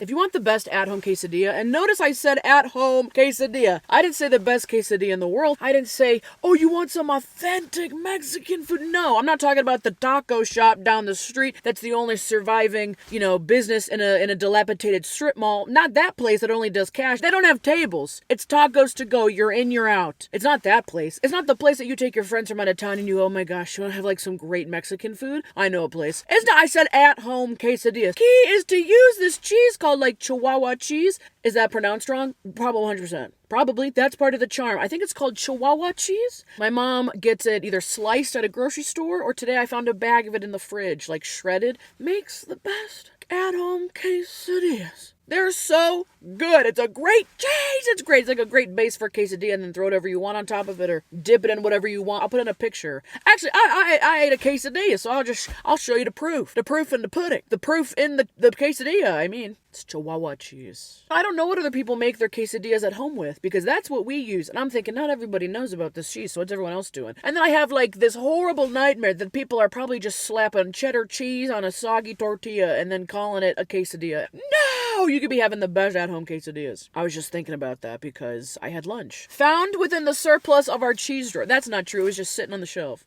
If you want the best at-home quesadilla, and notice I said at-home quesadilla. I didn't say the best quesadilla in the world. I didn't say, oh, you want some authentic Mexican food? No, I'm not talking about the taco shop down the street that's the only surviving, business in a dilapidated strip mall. Not that place that only does cash. They don't have tables. It's tacos to go. You're in, you're out. It's not that place. It's not the place that you take your friends from out of town and you, oh my gosh, you want to have like some great Mexican food? I know a place. It's not, I said at-home quesadillas. Key is to use this cheese called like Chihuahua cheese. Is that pronounced wrong? Probably 100%. Probably. That's part of the charm. I think it's called Chihuahua cheese. My mom gets it either sliced at a grocery store or today I found a bag of it in the fridge, like shredded. Makes the best at-home quesadillas. They're so good. It's a great cheese. It's great. It's like a great base for quesadilla, and then throw whatever you want on top of it or dip it in whatever you want. I'll put in a picture. Actually, I ate a quesadilla, so I'll show you the proof. The proof in the pudding. The proof in the quesadilla, I mean. It's Chihuahua cheese. I don't know what other people make their quesadillas at home with, because that's what we use. And I'm thinking, not everybody knows about this cheese, so what's everyone else doing? And then I have like this horrible nightmare that people are probably just slapping cheddar cheese on a soggy tortilla and then calling it a quesadilla. No! You could be having the best at-home quesadillas. I was just thinking about that because I had lunch. Found within the surplus of our cheese drawer. That's not true. It was just sitting on the shelf.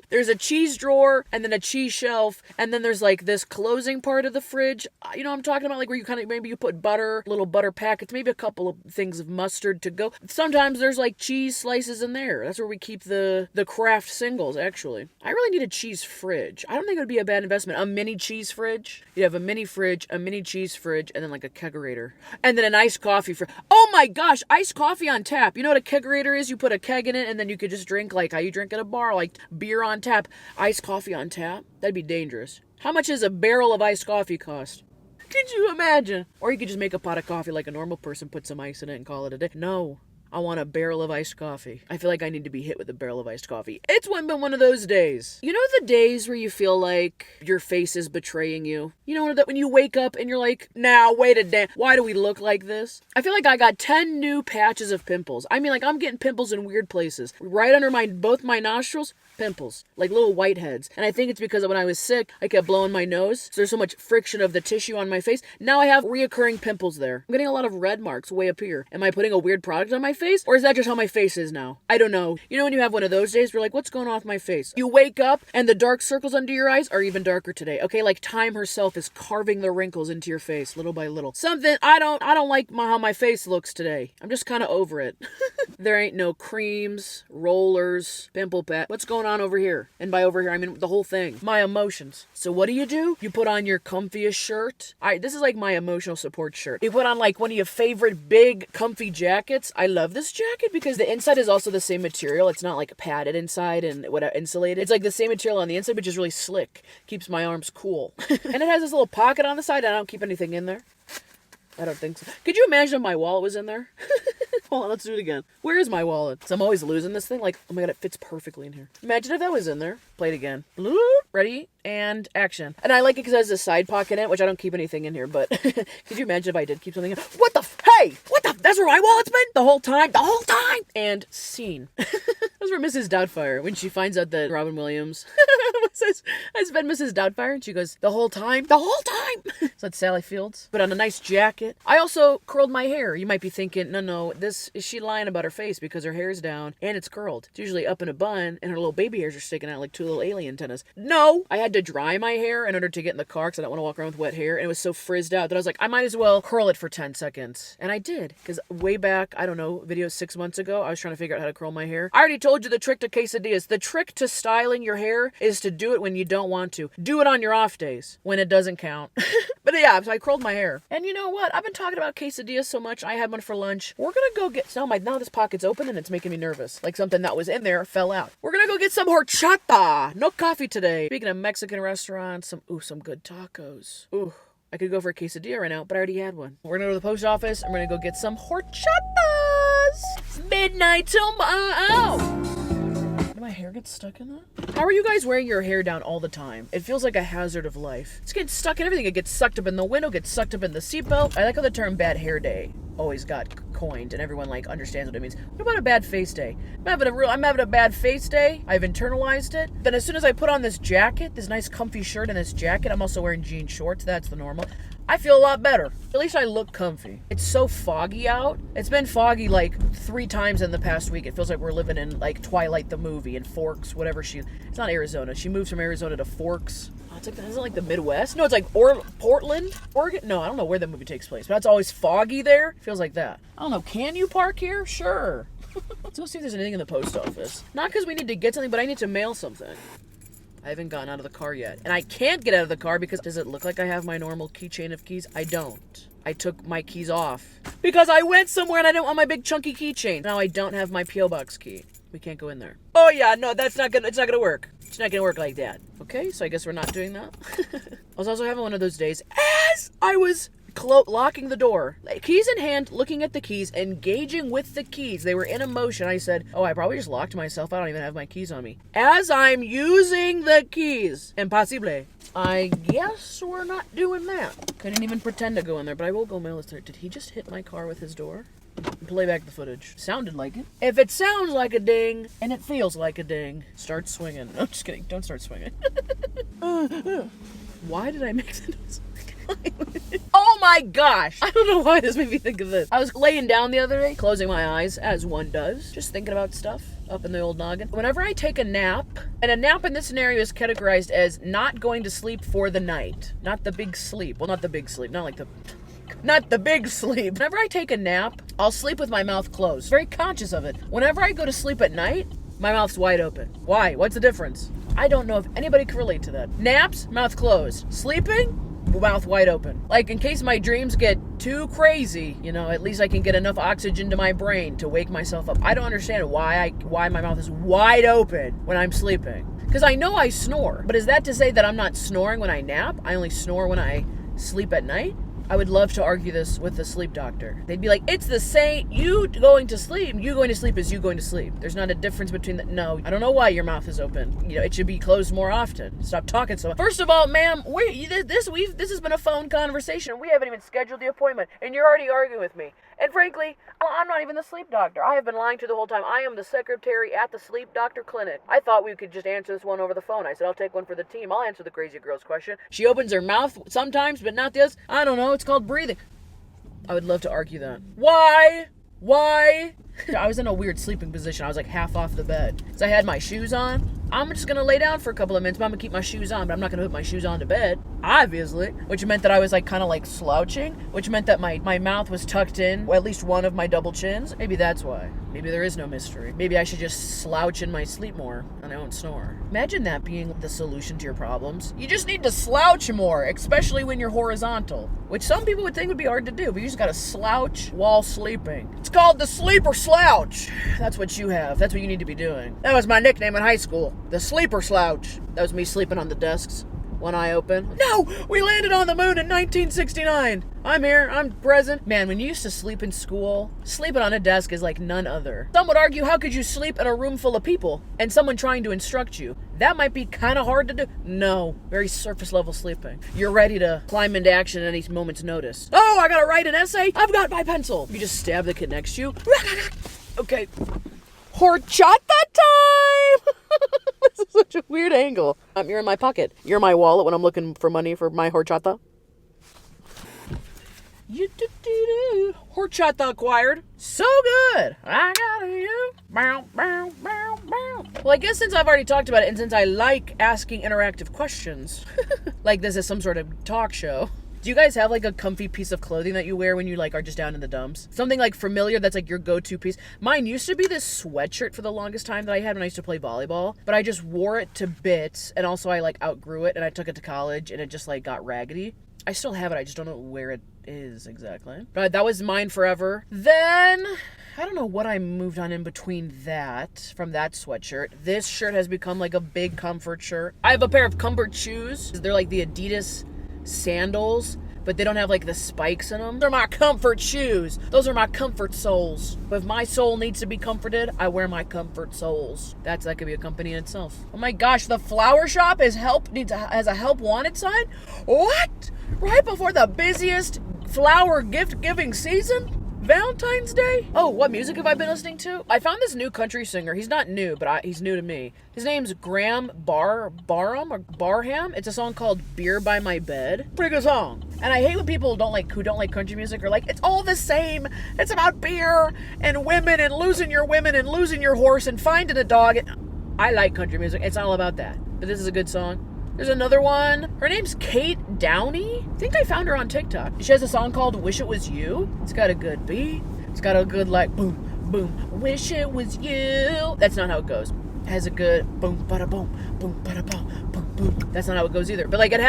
There's a cheese drawer and then a cheese shelf, and then there's like this closing part of the fridge. You know what I'm talking about? Like where you kind of, maybe you put butter, little butter packets, maybe a couple of things of mustard to go. Sometimes there's like cheese slices in there. That's where we keep the Kraft singles, actually. I really need a cheese fridge. I don't think it would be a bad investment. A mini cheese fridge. You have a mini fridge, a mini cheese fridge, and then like a kegerator. And then an iced coffee fridge. Oh my gosh, iced coffee on tap. You know what a kegerator is? You put a keg in it and then you could just drink like how you drink at a bar, like beer on tap. Iced coffee on tap? That'd be dangerous. How much does a barrel of iced coffee cost? Could you imagine? Or you could just make a pot of coffee like a normal person, put some ice in it and call it a day. No. I want a barrel of iced coffee. I feel like I need to be hit with a barrel of iced coffee. It's been one of those days. You know the days where you feel like your face is betraying you? You know when you wake up and you're like, nah, wait a damn, why do we look like this? I feel like I got 10 new patches of pimples. I mean, like I'm getting pimples in weird places. Right under both my nostrils, pimples, like little whiteheads. And I think it's because when I was sick, I kept blowing my nose. So there's so much friction of the tissue on my face. Now I have reoccurring pimples there. I'm getting a lot of red marks way up here. Am I putting a weird product on my face? Or is that just how my face is now? I don't know. You know when you have one of those days where you're like, what's going on with my face? You wake up and the dark circles under your eyes are even darker today. Okay, like time herself is carving the wrinkles into your face little by little. Something I don't like how my face looks today. I'm just kind of over it. There ain't no creams, rollers, pimple pat. What's going on over here? And by over here, I mean the whole thing. My emotions. So what do? You put on your comfiest shirt. This is like my emotional support shirt. You put on like one of your favorite big comfy jackets. I love this jacket because the inside is also the same material. It's not like padded inside and whatever insulated. It's like the same material on the inside, which is really slick. Keeps my arms cool. And it has this little pocket on the side. I don't keep anything in there. I don't think so. Could you imagine if my wallet was in there? Hold on, let's do it again. Where is my wallet? So I'm always losing this thing. Like, oh my god, it fits perfectly in here. Imagine if that was in there. Play it again. Bloop. Ready? And action. And I like it because it has a side pocket in it, which I don't keep anything in here, but could you imagine if I did keep something in? What the hey! What the? That's where my wallet's been? The whole time? The whole time! And scene. That's where Mrs. Doubtfire, when she finds out that Robin Williams has been Mrs. Doubtfire, and she goes, the whole time? The whole time! So that's Sally Fields. But on a nice jacket. I also curled my hair. You might be thinking, no, is she lying about her face because her hair's down and it's curled. It's usually up in a bun and her little baby hairs are sticking out like two little alien antennas. No! I had to dry my hair in order to get in the car because I don't want to walk around with wet hair, and it was so frizzed out that I was like, I might as well curl it for 10 seconds. And I did, because way back, I don't know, video 6 months ago, I was trying to figure out how to curl my hair. I already told you the trick to quesadillas. The trick to styling your hair is to do it when you don't want to. Do it on your off days, when it doesn't count. But yeah, so I curled my hair. And you know what? I've been talking about quesadillas so much, I had one for lunch. We're gonna go get some. Now this pocket's open and it's making me nervous. Like something that was in there fell out. We're gonna go get some horchata. No coffee today. Speaking of Mexican restaurants, some good tacos. Ooh, I could go for a quesadilla right now, but I already had one. We're gonna go to the post office. I'm gonna go get some horchatas. It's midnight tomorrow. Did my hair get stuck in that? How are you guys wearing your hair down all the time? It feels like a hazard of life. It's getting stuck in everything. It gets sucked up in the window, gets sucked up in the seatbelt. I like how the term bad hair day always got coined and everyone like understands what it means. What about a bad face day? I'm having a bad face day. I've internalized it. Then as soon as I put on this jacket, this nice comfy shirt and this jacket, I'm also wearing jean shorts. That's the normal. I feel a lot better. At least I look comfy. It's so foggy out. It's been foggy like 3 times in the past week. It feels like we're living in like Twilight the movie in Forks, whatever it's not Arizona. She moves from Arizona to Forks. Oh, it's like, isn't it like the Midwest? No, it's like Portland, Oregon? No, I don't know where the movie takes place, but it's always foggy there. It feels like that. I don't know, can you park here? Sure. Let's go see if there's anything in the post office. Not because we need to get something, but I need to mail something. I haven't gotten out of the car yet. And I can't get out of the car because does it look like I have my normal keychain of keys? I don't. I took my keys off because I went somewhere and I didn't want my big chunky keychain. Now I don't have my P.O. Box key. We can't go in there. Oh yeah, no, it's not gonna work. It's not gonna work like that. Okay, so I guess we're not doing that. I was also having one of those days as I was locking the door, like, keys in hand, looking at the keys, engaging with the keys. They were in a motion. I said, oh, I probably just locked myself. I don't even have my keys on me. As I'm using the keys, impossible. I guess we're not doing that. Couldn't even pretend to go in there, but I will go mail this there. Did he just hit my car with his door? Play back the footage. Sounded like it. If it sounds like a ding, and it feels like a ding, start swinging. No, just kidding. Don't start swinging. Why did I make the noise? Oh my gosh! I don't know why this made me think of this. I was laying down the other day, closing my eyes, as one does, just thinking about stuff up in the old noggin. Whenever I take a nap, and a nap in this scenario is categorized as not going to sleep for the night. Not the big sleep. Well, not the big sleep. Not the big sleep. Whenever I take a nap, I'll sleep with my mouth closed. Very conscious of it. Whenever I go to sleep at night, my mouth's wide open. Why? What's the difference? I don't know if anybody can relate to that. Naps, mouth closed. Sleeping, mouth wide open. Like, in case my dreams get too crazy, you know, at least I can get enough oxygen to my brain to wake myself up. I don't understand why my mouth is wide open when I'm sleeping. Because I know I snore. But is that to say that I'm not snoring when I nap? I only snore when I sleep at night? I would love to argue this with the sleep doctor. They'd be like, it's the same, you going to sleep is you going to sleep. There's not a difference between the, no, I don't know why your mouth is open. You know, it should be closed more often. Stop talking so much. First of all, ma'am, this has been a phone conversation. We haven't even scheduled the appointment, and you're already arguing with me. And frankly, I'm not even the sleep doctor. I have been lying to you the whole time. I am the secretary at the sleep doctor clinic. I thought we could just answer this one over the phone. I said, I'll take one for the team. I'll answer the crazy girl's question. She opens her mouth sometimes, but not this. I don't know. It's called breathing. I would love to argue that. Why? I was in a weird sleeping position. I was like half off the bed. So I had my shoes on. I'm just gonna lay down for a couple of minutes, but I'm gonna keep my shoes on, but I'm not gonna put my shoes on to bed, obviously. Which meant that I was like kind of like slouching, which meant that my mouth was tucked in, or at least one of my double chins. Maybe that's why. Maybe there is no mystery. Maybe I should just slouch in my sleep more and I won't snore. Imagine that being the solution to your problems. You just need to slouch more, especially when you're horizontal, which some people would think would be hard to do, but you just gotta slouch while sleeping. It's called the sleeper slouch. That's what you have. That's what you need to be doing. That was my nickname in high school. The sleeper slouch. That was me sleeping on the desks. One eye open. No! We landed on the moon in 1969! I'm here. I'm present. Man, when you used to sleep in school, sleeping on a desk is like none other. Some would argue, how could you sleep in a room full of people and someone trying to instruct you? That might be kind of hard to do. No. Very surface level sleeping. You're ready to climb into action at any moment's notice. Oh, I gotta write an essay? I've got my pencil. You just stab the kid next to you. Okay. Horchata time! This is such a weird angle. You're in my pocket. You're in my wallet when I'm looking for money for my horchata. Horchata acquired. So good. I got you. Bow, bow, bow, bow. Well, I guess since I've already talked about it, and since I like asking interactive questions, like this is some sort of talk show, do you guys have like a comfy piece of clothing that you wear when you like are just down in the dumps? Something like familiar that's like your go-to piece. Mine used to be this sweatshirt for the longest time that I had when I used to play volleyball, but I just wore it to bits, and also I like outgrew it and I took it to college and it just like got raggedy. I still have it, I just don't know where it is exactly. But that was mine forever. Then I don't know what I moved on in between that, from that sweatshirt. This shirt has become like a big comfort shirt. I have a pair of comfort shoes. They're like the Adidas sandals, but they don't have like the spikes in them. They're my comfort shoes. Those are my comfort soles. But if my soul needs to be comforted, I wear my comfort soles. That could be a company in itself. Oh my gosh, the flower shop has a help wanted sign? What? Right before the busiest flower gift giving season? Valentine's Day? Oh, what music have I been listening to? I found this new country singer. He's not new, but he's new to me. His name's Graham Barham. It's a song called Beer by My Bed. Pretty good song. And I hate when people who don't like country music are like, it's all the same. It's about beer and women and losing your horse and finding a dog. I like country music. It's not all about that. But this is a good song. There's another one. Her name's Kate Downey. I think I found her on TikTok. She has a song called Wish It Was You. It's got a good beat. It's got a good boom, boom. Wish it was you. That's not how it goes. It has a good boom, bada boom, boom, bada boom, boom, boom. That's not how it goes either. But it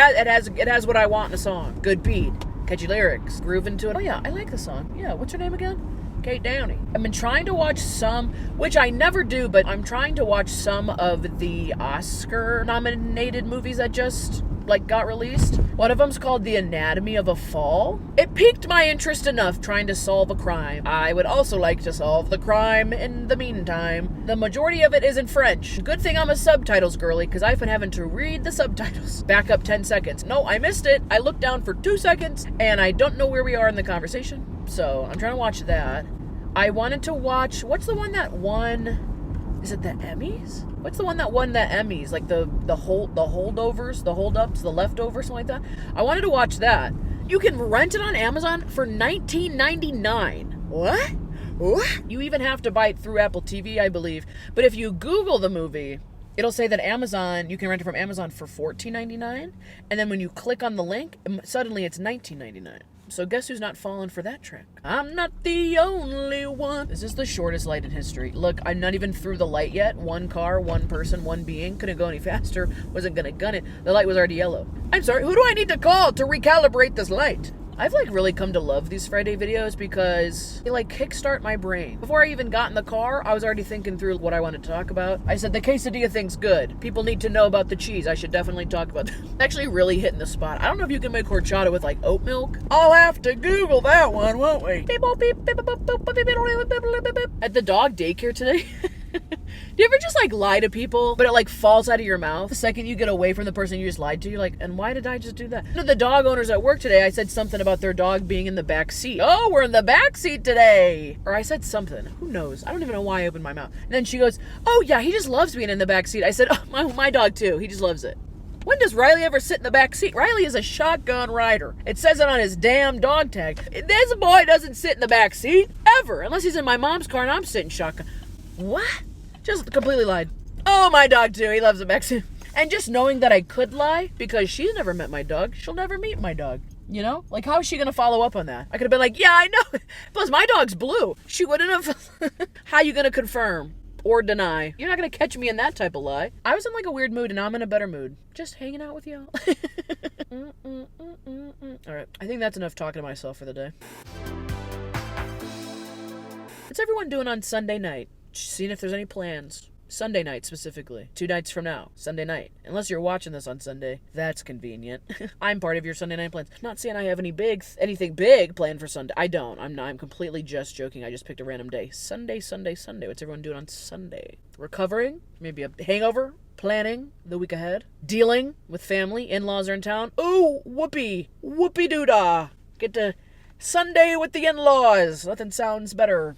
has what I want in a song. Good beat, catchy lyrics, groove into it. Oh yeah, I like the song. Yeah, what's her name again? Kate Downey. I've been trying to watch some, which I never do, but I'm trying to watch some of the Oscar-nominated movies that just, got released. One of them's called The Anatomy of a Fall. It piqued my interest enough trying to solve a crime. I would also like to solve the crime in the meantime. The majority of it is in French. Good thing I'm a subtitles girly, because I've been having to read the subtitles. Back up 10 seconds. No, I missed it. I looked down for 2 seconds, and I don't know where we are in the conversation. So I'm trying to watch that. I wanted to watch, what's the one that won, is it the Emmys? What's the one that won the Emmys? Like the holdovers, the holdups, the leftovers, something like that. I wanted to watch that. You can rent it on Amazon for $19.99. What? You even have to buy it through Apple TV, I believe. But if you Google the movie, it'll say that you can rent it from Amazon for $14.99. And then when you click on the link, suddenly it's $19.99. So guess who's not falling for that trick? I'm not the only one. This is the shortest light in history. Look, I'm not even through the light yet. One car, one person, one being. Couldn't go any faster. Wasn't gonna gun it. The light was already yellow. I'm sorry, who do I need to call to recalibrate this light? I've really come to love these Friday videos because they kickstart my brain. Before I even got in the car, I was already thinking through what I wanted to talk about. I said the quesadilla thing's good. People need to know about the cheese. I should definitely talk about that. Actually really hitting the spot. I don't know if you can make horchata with oat milk. I'll have to Google that one, won't we? At the dog daycare today. Do you ever just lie to people, but it falls out of your mouth the second you get away from the person you just lied to? You're like, and why did I just do that? The dog owners at work today, I said something about their dog being in the back seat. Oh, we're in the back seat today. Or I said something. Who knows? I don't even know why I opened my mouth. And then she goes, oh yeah, he just loves being in the back seat. I said, oh, my dog too. He just loves it. When does Riley ever sit in the back seat? Riley is a shotgun rider. It says it on his damn dog tag. This boy doesn't sit in the back seat ever, unless he's in my mom's car and I'm sitting shotgun. What? Just completely lied. Oh, my dog too. He loves the back seat. And just knowing that I could lie because she's never met my dog. She'll never meet my dog. You know? How is she going to follow up on that? I could have been like, yeah, I know. Plus, my dog's blue. She wouldn't have. How you going to confirm or deny? You're not going to catch me in that type of lie. I was in a weird mood and now I'm in a better mood. Just hanging out with y'all. All right. I think that's enough talking to myself for the day. What's everyone doing on Sunday night? Seeing if there's any plans. Sunday night specifically. 2 nights from now. Sunday night. Unless you're watching this on Sunday. That's convenient. I'm part of your Sunday night plans. Not saying I have anything big planned for Sunday. I don't. I'm completely just joking. I just picked a random day. Sunday. What's everyone doing on Sunday? Recovering? Maybe a hangover? Planning the week ahead? Dealing with family? In-laws are in town? Ooh, whoopee doodah. Get to Sunday with the in-laws. Nothing sounds better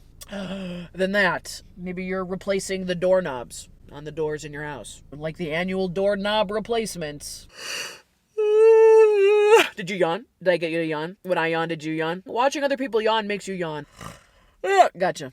than that. Maybe you're replacing the doorknobs on the doors in your house. Like the annual doorknob replacements. Did you yawn? Did I get you to yawn? When I yawn, did you yawn? Watching other people yawn makes you yawn. Gotcha.